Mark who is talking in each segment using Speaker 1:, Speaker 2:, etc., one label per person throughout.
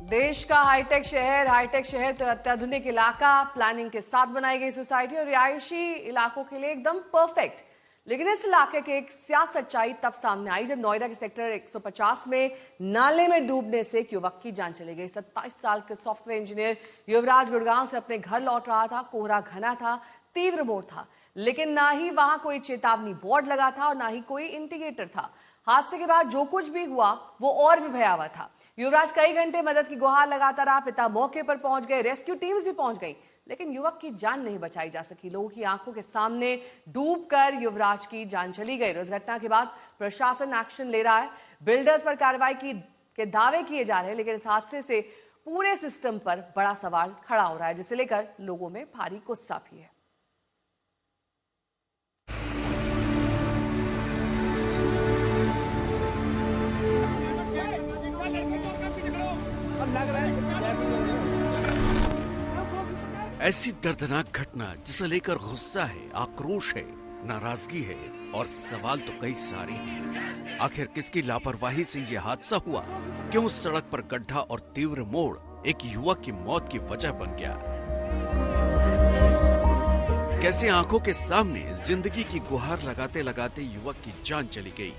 Speaker 1: देश का हाईटेक शहर तो अत्याधुनिक इलाका, प्लानिंग के साथ बनाई गई सोसाइटी और रिहायशी इलाकों के लिए एकदम परफेक्ट। लेकिन इस इलाके की एक स्याह सच्चाई तब सामने आई जब नोएडा के सेक्टर 150 में नाले में डूबने से एक युवक की जान चली गई। 27 साल के सॉफ्टवेयर इंजीनियर युवराज गुड़गांव से अपने घर लौट रहा था। कोहरा घना था, तीव्र मोड़ था, लेकिन ना ही वहां कोई चेतावनी बोर्ड लगा था और ना ही कोई इंडिकेटर था। हादसे के बाद जो कुछ भी हुआ वो और भी भयावह था। युवराज कई घंटे मदद की गुहार लगाता रहा। पिता मौके पर पहुंच गए, रेस्क्यू टीम्स भी पहुंच गई, लेकिन युवक की जान नहीं बचाई जा सकी। लोगों की आंखों के सामने डूबकर युवराज की जान चली गई। इस घटना के बाद प्रशासन एक्शन ले रहा है। बिल्डर्स पर कार्रवाई के दावे किए जा रहे हैं, लेकिन इस हादसे से पूरे सिस्टम पर बड़ा सवाल खड़ा हो रहा है, जिसे लेकर लोगों में भारी गुस्सा भी है।
Speaker 2: ऐसी दर्दनाक घटना जिसे लेकर गुस्सा है, आक्रोश है, नाराजगी है और सवाल तो कई सारे हैं। आखिर किसकी लापरवाही से यह हादसा हुआ? क्यों सड़क पर गड्ढा और तीव्र मोड़ एक युवक की मौत की वजह बन गया? कैसे आंखों के सामने जिंदगी की गुहार लगाते लगाते युवक की जान चली गई?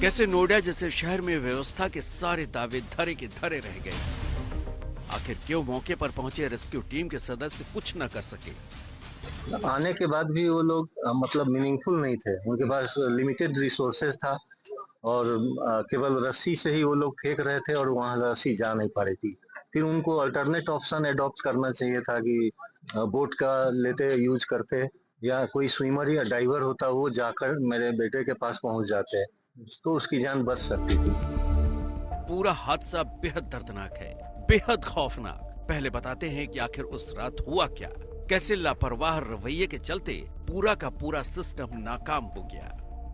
Speaker 2: कैसे नोएडा जैसे शहर में व्यवस्था के सारे दावे धरे के धरे रह गए? आखिर क्यों मौके पर पहुंचे रेस्क्यू टीम के सदस्य कुछ न कर सके?
Speaker 3: आने के बाद भी वो लोग मतलब मीनिंगफुल नहीं थे। उनके पास लिमिटेड रिसोर्सेज था और केवल रस्सी से ही वो लोग फेंक रहे थे और वहां रस्सी जा नहीं पा रही थी। फिर उनको अल्टरनेट ऑप्शन एडॉप्ट करना चाहिए था कि बोट का लेते यूज करते या कोई स्विमर या डाइवर होता, वो जाकर मेरे बेटे के पास पहुंच जाते तो उसकी जान बच सकती थी।
Speaker 2: पूरा हादसा बेहद दर्दनाक है, बेहद खौफनाक। पहले बताते हैं कि आखिर उस रात हुआ क्या, कैसे लापरवाह रवैये के चलते पूरा का पूरा सिस्टम नाकाम हो गया।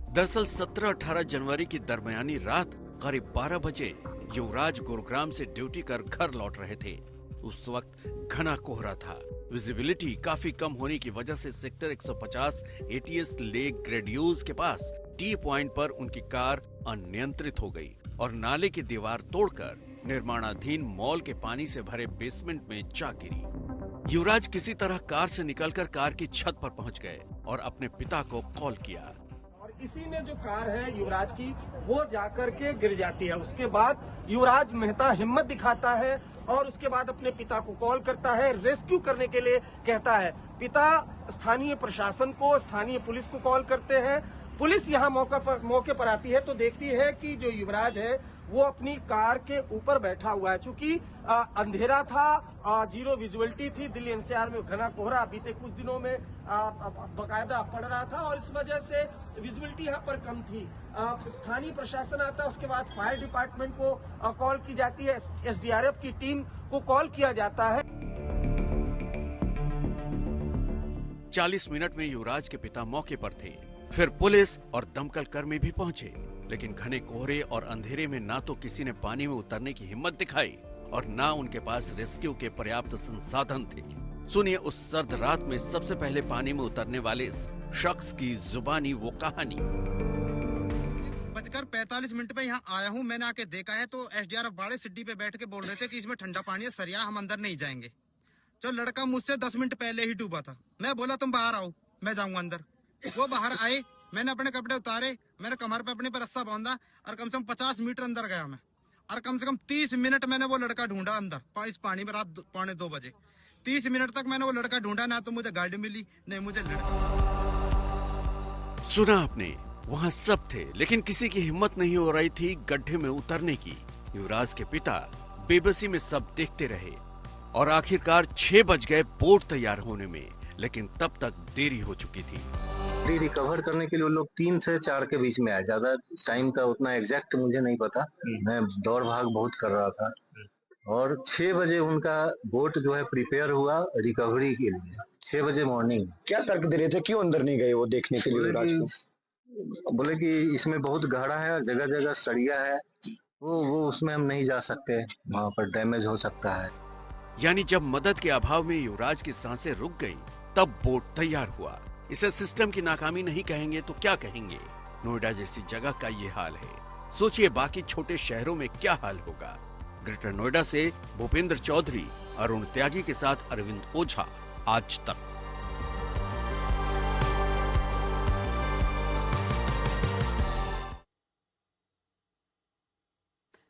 Speaker 2: दरअसल 17-18 जनवरी की दरमियानी रात करीब 12 बजे युवराज गुरुग्राम से ड्यूटी कर घर लौट रहे थे। उस वक्त घना कोहरा था। विजिबिलिटी काफी कम होने की वजह से सेक्टर 150 एटीएस लेक ग्रेडियोज के पास टी पॉइंट पर उनकी कार अनियंत्रित हो गई और नाले की दीवार तोड़कर निर्माणाधीन मॉल के पानी से भरे बेसमेंट में जा गिरी। युवराज किसी तरह कार से निकलकर कार की छत पर पहुंच गए और अपने पिता को कॉल किया।
Speaker 4: और इसी में जो कार है युवराज की, वो जाकर के गिर जाती है। उसके बाद युवराज मेहता हिम्मत दिखाता है और उसके बाद अपने पिता को कॉल करता है, रेस्क्यू करने के लिए कहता है। पिता स्थानीय प्रशासन को, स्थानीय पुलिस को कॉल करते हैं। पुलिस यहाँ मौके पर आती है तो देखती है कि जो युवराज है वो अपनी कार के ऊपर बैठा हुआ है। चूंकि अंधेरा था, जीरो विजुअलिटी थी, दिल्ली एनसीआर में घना कोहरा बीते कुछ दिनों में बकायदा पड़ रहा था और इस वजह से विजुअलिटी यहाँ पर कम थी। स्थानीय प्रशासन आता है, उसके बाद फायर डिपार्टमेंट को कॉल की जाती है, एसडीआरएफ की टीम को कॉल किया जाता है।
Speaker 2: 40 मिनट में युवराज के पिता मौके पर थे। फिर पुलिस और दमकल कर्मी भी पहुंचे, लेकिन घने कोहरे और अंधेरे में ना तो किसी ने पानी में उतरने की हिम्मत दिखाई और ना उनके पास रेस्क्यू के पर्याप्त संसाधन थे। सुनिए उस सर्द रात में सबसे पहले पानी में उतरने वाले इस शख्स की जुबानी वो कहानी।
Speaker 5: 45 पे यहाँ आया हूँ। मैंने आके देखा है तो एसडीआरएफ बाड़े सिड्डी पे बैठ के बोल रहे थे कि इसमें ठंडा पानी है, सरिया, हम अंदर नहीं जाएंगे। जो लड़का मुझसे 10 मिनट पहले ही डूबा था, मैं बोला तुम बाहर आओ, मैं जाऊंगा अंदर। वो बाहर आए, मैंने अपने कपड़े उतारे, मैंने कमर पे अपने पर रस्सा बांधा और कम से कम 50 मीटर अंदर गया मैं और कम से कम 30 मिनट मैंने वो लड़का ढूंढा अंदर इस पानी में। रात 2:45 बजे 30 मिनट तक मैंने वो लड़का ढूंढा, ना तो मुझे गाड़ी मिली नहीं मुझे लड़का।
Speaker 2: सुना आपने, वहाँ सब थे लेकिन किसी की हिम्मत नहीं हो रही थी गड्ढे में उतरने की। युवराज के पिता बेबसी में सब देखते रहे और आखिरकार 6 बज गए बोट तैयार होने में, लेकिन तब तक देरी हो चुकी थी।
Speaker 3: रिकवर करने के लिए वो लोग 3 से 4 के बीच में आए। ज्यादा टाइम का उतना एग्जैक्ट मुझे नहीं पता, मैं दौड़ भाग बहुत कर रहा था और 6 बजे उनका बोट जो है प्रिपेयर हुआ रिकवरी के लिए। 6 बजे मॉर्निंग।
Speaker 6: क्या तर्क दे रहे थे, क्यों अंदर नहीं गए वो देखने के लिए युवराज को?
Speaker 3: बोले कि इसमें बहुत गहरा है, जगह जगह सरिया है, वो उसमें हम नहीं जा सकते, वहाँ पर डैमेज हो सकता है।
Speaker 2: यानी जब मदद के अभाव में युवराज की सांसें रुक गई तब बोट तैयार हुआ। इसे सिस्टम की नाकामी नहीं कहेंगे तो क्या कहेंगे? नोएडा जैसी जगह का ये हाल है। सोचिए बाकी छोटे शहरों में क्या हाल होगा। ग्रेटर नोएडा से भूपेंद्र चौधरी, अरुण त्यागी के साथ अरविंद ओझा, आज तक।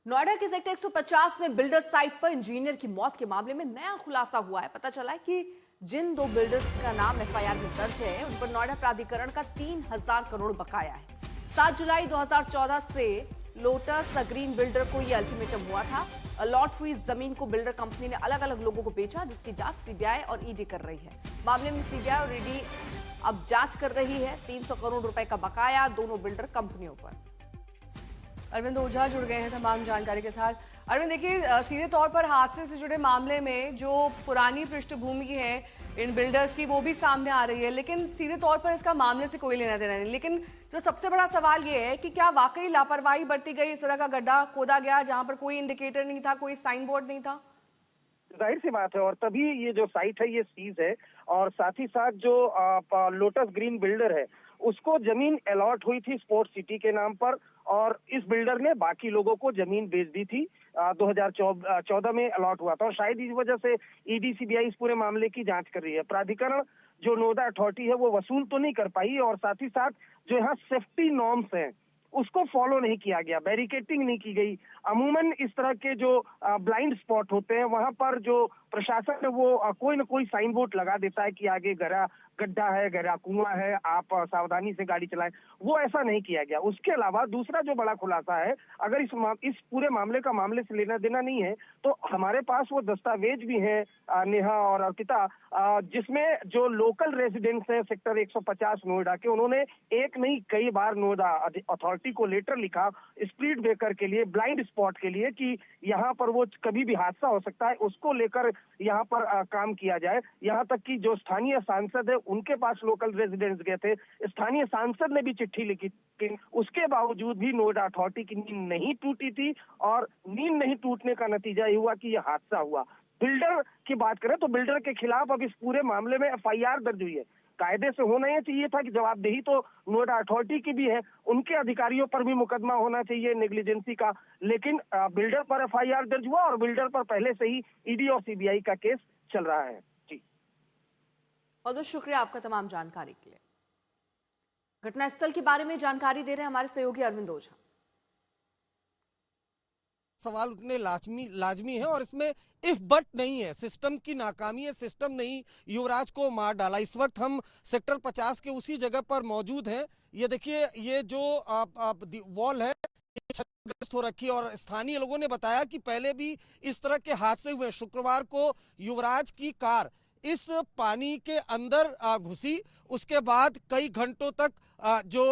Speaker 1: नोएडा के सेक्टर 150 में बिल्डर साइट पर इंजीनियर की मौत के मामले में नया खुलासा हुआ है। पता चला है कि जिन 2 बिल्डर्स का नाम एफआईआर में दर्ज है, उन पर नोएडा प्राधिकरण का 3000 करोड़ बकाया है। 7 जुलाई 2014 से लोटस ग्रीन बिल्डर को यह अल्टीमेटम हुआ था। अलॉट हुई जमीन को बिल्डर कंपनी ने अलग अलग लोगों को बेचा, जिसकी जांच सीबीआई और ईडी कर रही है। मामले में सीबीआई और ईडी अब जांच कर रही है। 300 करोड़ रुपए का बकाया दोनों बिल्डर कंपनियों पर। अरविंद ओझा जुड़ गए हैं तमाम जानकारी के साथ। अरविंद, देखिए सीधे तौर पर हादसे से जुड़े मामले में जो पुरानी पृष्ठभूमि है इन बिल्डर्स की, वो भी सामने आ रही है, लेकिन सीधे तौर पर इसका मामले से कोई लेना देना नहीं। लेकिन जो सबसे बड़ा सवाल ये है कि क्या वाकई लापरवाही बरती गई, इस तरह का गड्ढा खोदा गया जहां पर कोई इंडिकेटर नहीं था, कोई साइन बोर्ड नहीं था?
Speaker 4: जाहिर सी बात है, और तभी ये जो साइट है ये सीज है। और साथ ही साथ जो लोटस ग्रीन बिल्डर है उसको जमीन अलॉट हुई थी स्पोर्ट्स सिटी के नाम पर, और इस बिल्डर ने बाकी लोगों को जमीन बेच दी थी। 2014 में अलॉट हुआ था, और शायद इस वजह से ईडी सीबीआई इस पूरे मामले की जांच कर रही है। प्राधिकरण जो नोएडा अथॉरिटी है वो वसूल तो नहीं कर पाई, और साथ ही साथ जो यहाँ सेफ्टी नॉर्म्स हैं उसको फॉलो नहीं किया गया, बैरिकेटिंग नहीं की गई। अमूमन इस तरह के जो ब्लाइंड स्पॉट होते हैं वहां पर जो प्रशासन है वो कोई ना कोई साइन बोर्ड लगा देता है कि आगे गड्ढा है, गहरा कुआं है, आप सावधानी से गाड़ी चलाएं। वो ऐसा नहीं किया गया। उसके अलावा दूसरा जो बड़ा खुलासा है, अगर इस पूरे मामले का मामले से लेना देना नहीं है तो हमारे पास वो दस्तावेज भी हैं नेहा और अर्पिता, जिसमें जो लोकल रेजिडेंट्स हैं सेक्टर 150 नोएडा के, उन्होंने एक नहीं कई बार नोएडा अथॉरिटी को लेटर लिखा स्पीड ब्रेकर के लिए, ब्लाइंड स्पॉट के लिए, कि यहाँ पर वो कभी भी हादसा हो सकता है, उसको लेकर यहाँ पर काम किया जाए। यहाँ तक कि जो स्थानीय सांसद है उनके पास लोकल रेजिडेंट्स गए थे, स्थानीय सांसद ने भी चिट्ठी लिखी थी, उसके बावजूद भी नोएडा अथॉरिटी की नींद नहीं टूटी थी, और नींद नहीं टूटने का नतीजा ये हुआ कि यह हादसा हुआ। बिल्डर की बात करें तो बिल्डर के खिलाफ अब इस पूरे मामले में एफआईआर दर्ज हुई है। कायदे से होना ये चाहिए था कि जवाबदेही तो नोएडा अथॉरिटी की भी है, उनके अधिकारियों पर भी मुकदमा होना चाहिए नेग्लिजेंसी का, लेकिन बिल्डर पर एफआईआर दर्ज हुआ और बिल्डर पर पहले से ही ईडी और सीबीआई का केस चल रहा है। जी,
Speaker 1: बहुत बहुत शुक्रिया आपका तमाम जानकारी के लिए। घटनास्थल के बारे में जानकारी दे रहे हैं हमारे सहयोगी अरविंद ओझा।
Speaker 4: सवाल उतने लाजमी है, और इसमें इफ बट नहीं है, सिस्टम की नाकामी है, सिस्टम नहीं युवराज को मार डाला। इस वक्त हम सेक्टर 50 के उसी जगह पर मौजूद हैं। ये देखिए, ये जो वॉल है ये क्षतिग्रस्त हो रखी है, और स्थानीय लोगों ने बताया कि पहले भी इस तरह के हादसे हुए। शुक्रवार को युवराज की कार इस पानी के अंदर घुसी, उसके बाद कई घंटों तक जो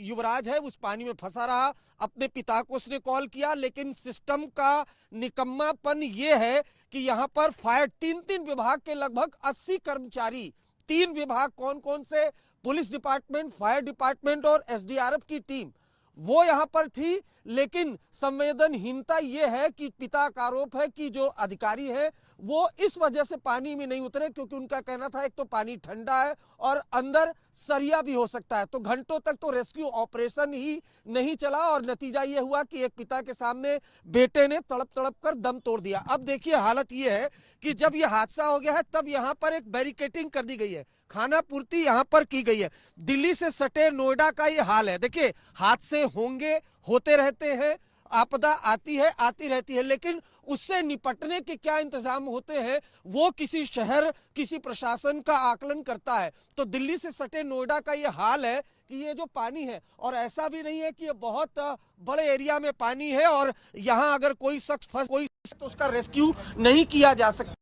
Speaker 4: युवराज है उस पानी में फंसा रहा। अपने पिता को उसने कॉल किया, लेकिन सिस्टम का निकम्मापन ये है कि यहाँ पर फायर 3 विभाग के लगभग 80 कर्मचारी, 3 विभाग कौन कौन से, पुलिस डिपार्टमेंट, फायर डिपार्टमेंट और एसडीआरएफ की टीम, वो यहाँ पर थी। लेकिन संवेदनहीनता ये है कि पिता का आरोप है कि जो अधिकारी है वो इस वजह से पानी में नहीं उतरे क्योंकि उनका कहना था एक तो पानी ठंडा है और अंदर सरिया भी हो सकता है। तो घंटों तक तो रेस्क्यू ऑपरेशन ही नहीं चला, और नतीजा ये हुआ कि एक पिता के सामने बेटे ने तड़प तड़प कर दम तोड़ दिया। अब देखिए, हालत ये है कि जब ये हादसा हो गया है तब यहाँ पर एक बैरिकेटिंग कर दी गई है, खाना पूर्ति यहाँ पर की गई है। दिल्ली से सटे नोएडा का ये हाल है। देखिए, हादसे होंगे, होते रहते हैं, आपदा आती है, आती रहती है, लेकिन उससे निपटने के क्या इंतजाम होते हैं वो किसी शहर, किसी प्रशासन का आकलन करता है। तो दिल्ली से सटे नोएडा का ये हाल है कि ये जो पानी है, और ऐसा भी नहीं है कि ये बहुत बड़े एरिया में पानी है और यहाँ अगर कोई शख्स फंस तो उसका रेस्क्यू नहीं किया जा सकता।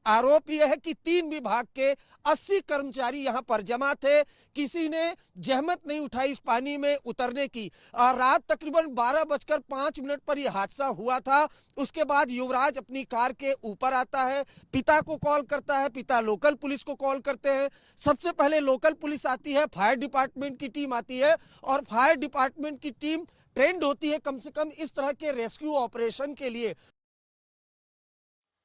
Speaker 4: आरोप यह है कि 3 विभाग के 80 कर्मचारी यहाँ पर जमा थे, किसी ने जहमत नहीं उठाई इस पानी में उतरने की। रात तकरीबन 12:05 पर यह हादसा हुआ था। उसके बाद युवराज अपनी कार के ऊपर आता है, पिता को कॉल करता है, पिता लोकल पुलिस को कॉल करते हैं। सबसे पहले लोकल पुलिस आती है, फायर डिपार्टमेंट की टीम आती है, और फायर डिपार्टमेंट की टीम ट्रेंड होती है कम से कम इस तरह के रेस्क्यू ऑपरेशन के लिए।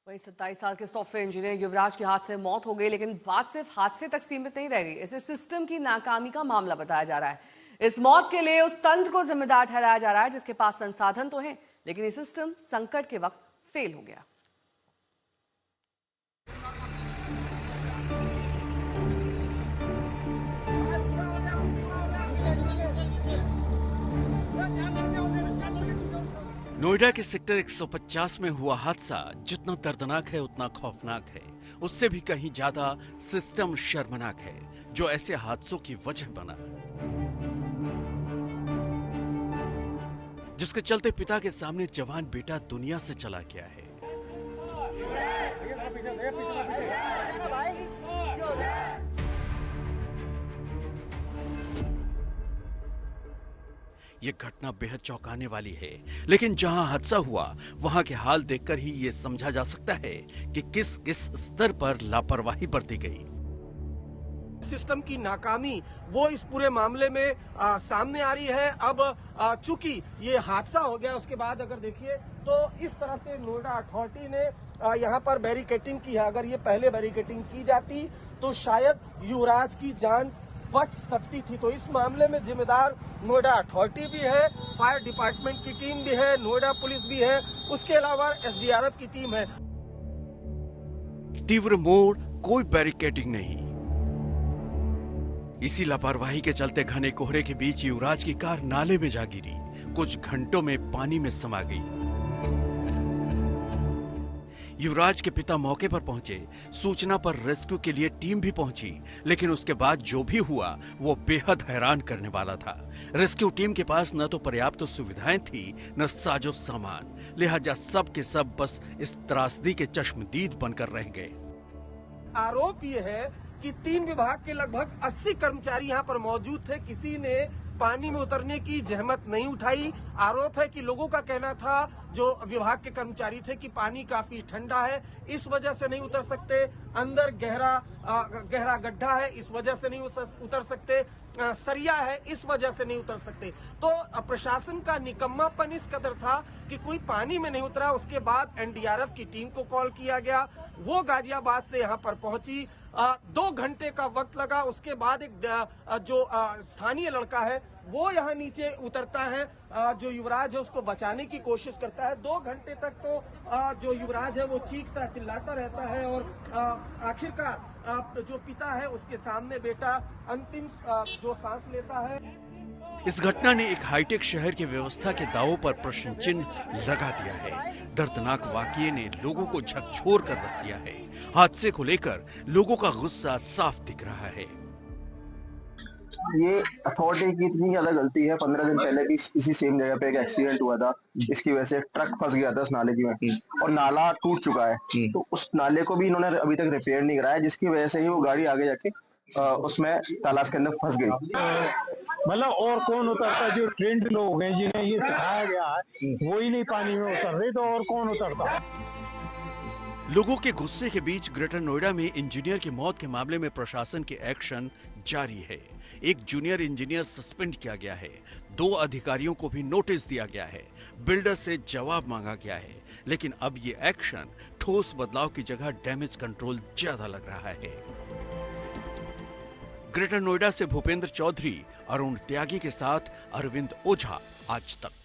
Speaker 1: वही 27 साल के सॉफ्टवेयर इंजीनियर युवराज की हादसे में मौत हो गई, लेकिन बात सिर्फ हादसे तक सीमित नहीं रह गई। इसे सिस्टम की नाकामी का मामला बताया जा रहा है। इस मौत के लिए उस तंत्र को जिम्मेदार ठहराया जा रहा है जिसके पास संसाधन तो हैं, लेकिन ये सिस्टम संकट के वक्त फेल हो गया।
Speaker 2: नोएडा के सेक्टर 150 में हुआ हादसा जितना दर्दनाक है उतना खौफनाक है, उससे भी कहीं ज्यादा सिस्टम शर्मनाक है जो ऐसे हादसों की वजह बना, जिसके चलते पिता के सामने जवान बेटा दुनिया से चला गया है। ये घटना बेहद चौंकाने वाली है, लेकिन जहां हादसा हुआ वहां के हाल देखकर ही ये समझा जा सकता है कि किस किस स्तर पर लापरवाही बरती गई।
Speaker 4: सिस्टम की नाकामी वो इस पूरे मामले में सामने आ रही है। अब चूंकि ये हादसा हो गया, उसके बाद अगर देखिए तो इस तरह से नोएडा अथॉरिटी ने यहाँ पर बैरिकेटिंग की है। अगर ये पहले बैरिकेटिंग की जाती तो शायद युवराज की जान बच सकती थी। तो इस मामले में जिम्मेदार नोएडा अथॉरिटी भी है, फायर डिपार्टमेंट की टीम भी है, नोएडा पुलिस भी है, उसके अलावा एसडीआरएफ की टीम है।
Speaker 2: तीव्र मोड़, कोई बैरिकेडिंग नहीं। इसी लापरवाही के चलते घने कोहरे के बीच युवराज की कार नाले में जा गिरी, कुछ घंटों में पानी में समा गई। युवराज के पिता मौके पर पहुंचे, सूचना पर रेस्क्यू के लिए टीम भी पहुंची, लेकिन उसके बाद जो भी हुआ वो बेहद हैरान करने वाला था। रेस्क्यू टीम के पास न तो पर्याप्त सुविधाएं थी न साजो सामान, लिहाजा सब के सब बस इस त्रासदी के चश्मदीद बनकर रह गए।
Speaker 4: आरोप ये है कि 3 विभाग के लगभग 80 कर्मचारी यहाँ पर मौजूद थे, किसी ने पानी में उतरने की जहमत नहीं उठाई। आरोप है कि लोगों का कहना था, जो विभाग के कर्मचारी थे, कि पानी काफी ठंडा है, इस वजह से नहीं उतर सकते, अंदर गहरा गड्ढा है, इस वजह से नहीं उतर सकते, सरिया है, इस वजह से नहीं उतर सकते। तो प्रशासन का निकम्मापन इस कदर था कि कोई पानी में नहीं उतरा। उसके बाद एनडीआरएफ की टीम को कॉल किया गया, वो गाजियाबाद से यहाँ पर पहुंची, 2 घंटे का वक्त लगा। उसके बाद एक जो स्थानीय लड़का है वो यहाँ नीचे उतरता है, जो युवराज है उसको बचाने की कोशिश करता है। 2 घंटे तक तो जो युवराज है वो चीखता चिल्लाता रहता है और आखिरकार जो पिता है उसके सामने बेटा अंतिम जो सांस लेता है।
Speaker 2: इस घटना ने एक हाईटेक शहर की व्यवस्था के दावों पर प्रश्न चिन्ह लगा दिया है। दर्दनाक वाकये ने लोगों को झकझोर कर रख दिया है। हादसे को लेकर लोगों का गुस्सा साफ दिख रहा है।
Speaker 6: ये अथॉरिटी की इतनी ज्यादा गलती है। 15 दिन पहले भी इसी सेम जगह पे एक एक्सीडेंट हुआ था, इसकी वजह से ट्रक फंस गया था उस नाले की में और नाला टूट चुका है। तो उस नाले को भी इन्होंने अभी तक रिपेयर नहीं कराया, जिसकी वजह से ही वो गाड़ी आगे जाके उसमें तालाब के अंदर फंस गई।
Speaker 7: मतलब और कौन उतरता? जो ट्रेंड लोग हैं जिन्हें ये सिखाया गया है वो ही नहीं पानी में उतर रहे, तो और कौन उतरता?
Speaker 2: लोगों के गुस्से के बीच ग्रेटर नोएडा में इंजीनियर की मौत के मामले में प्रशासन के एक्शन जारी है। एक जूनियर इंजीनियर सस्पेंड किया गया है, 2 अधिकारियों को भी नोटिस दिया गया है, बिल्डर से जवाब मांगा गया है। लेकिन अब ये एक्शन ठोस बदलाव की जगह डैमेज कंट्रोल ज्यादा लग रहा है। ग्रेटर नोएडा से भूपेंद्र चौधरी, अरुण त्यागी के साथ अरविंद ओझा, आज तक।